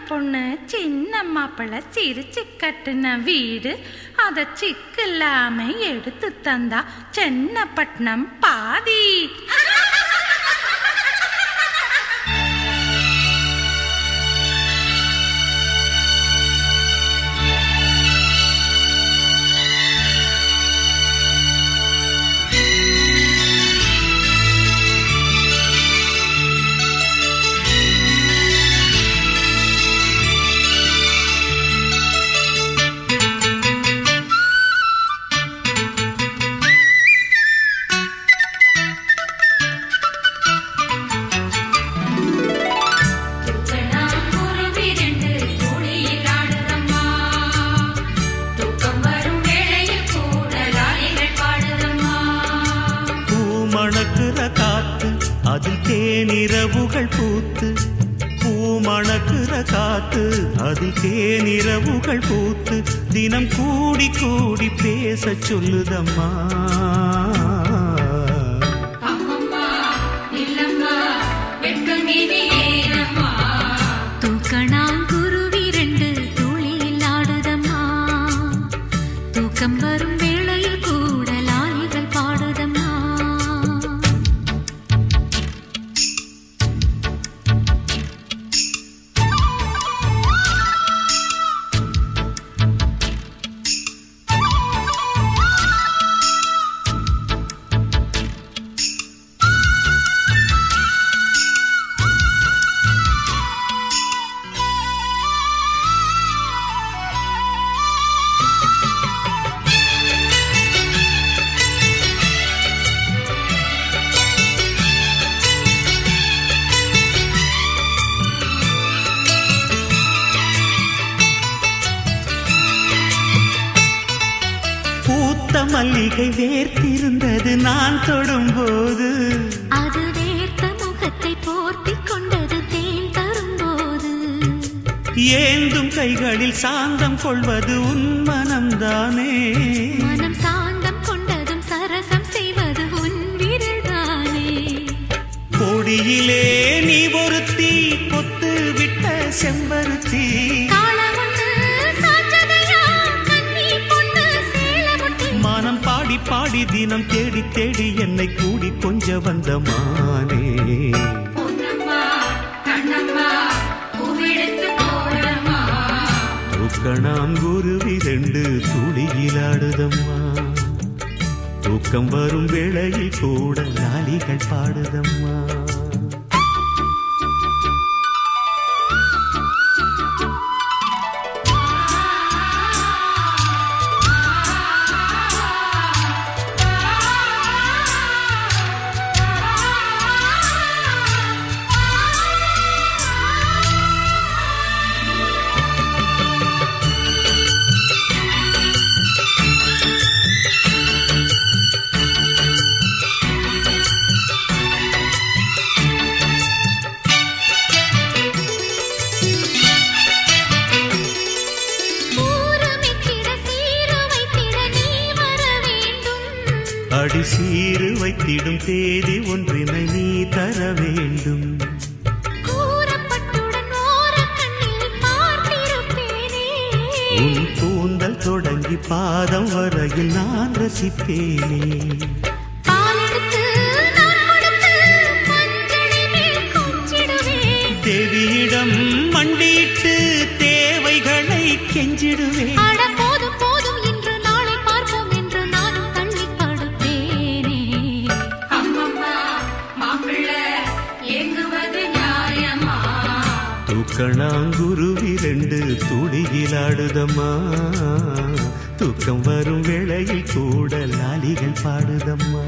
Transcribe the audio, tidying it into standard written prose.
பொண்ணு சின்ன மாப்பிள்ள சிரிச்சு கட்டுன வீடு அத சிக்கில்லாம எடுத்து தந்தா சென்னப்பட்டினம் பாதி. அதில் தேனிரவுகள் பூத்து பூமணக்குற காத்து அதில் தேனிரவுகள் பூத்து தினம் கூடி கூடி பேச சொல்லுதம்மா. தூக்கணாங்குருவி ரெண்டு தூளியில் ஆடுதம்மா, தூக்கம் வரும் வேளையில் கூட லாலிகள் பாடுதம்மா. மல்லிகை வேர்த்திருந்தது நான் தொடும்போது, அது வேர்த்த முகத்தை போர்த்தி கொண்டது தேன் தரும்போது. ஏந்தும் கைகளில் சாந்தம் கொள்வது உன் மனம்தானே, மனம் சாந்தம் கொண்டதும் சரசம் செய்வது உன் விரல்தானே. கொடியிலே நீ ஒருத்தி கொத்து விட்ட செம்பருத்தி, மனம் பாடி பாடி தினம் தேடி தேடி என்னை கூடி கொஞ்ச வந்த மானே. தூக்கணாங்குருவி ரெண்டு துளியில் ஆடுதம்மா, தூக்கம் வரும் வேளையில் கூட லாலிகள் பாடுதம்மா. அடி சீரு வைத்திடும் தேதி ஒன்றினை நீ தர வேண்டும். உன் கூந்தல் தொடங்கி பாதம் வரையில் நான் ரசிப்பேனே. தேவியிடம் மண்டியிட்டு தேவைகளை கெஞ்சிடுவேன். தூக்கணாங்குருவி ரெண்டு துளியில் ஆடுதம்மா, தூக்கம் வரும் வேளையில் கூட லாலிகள் பாடுதம்மா.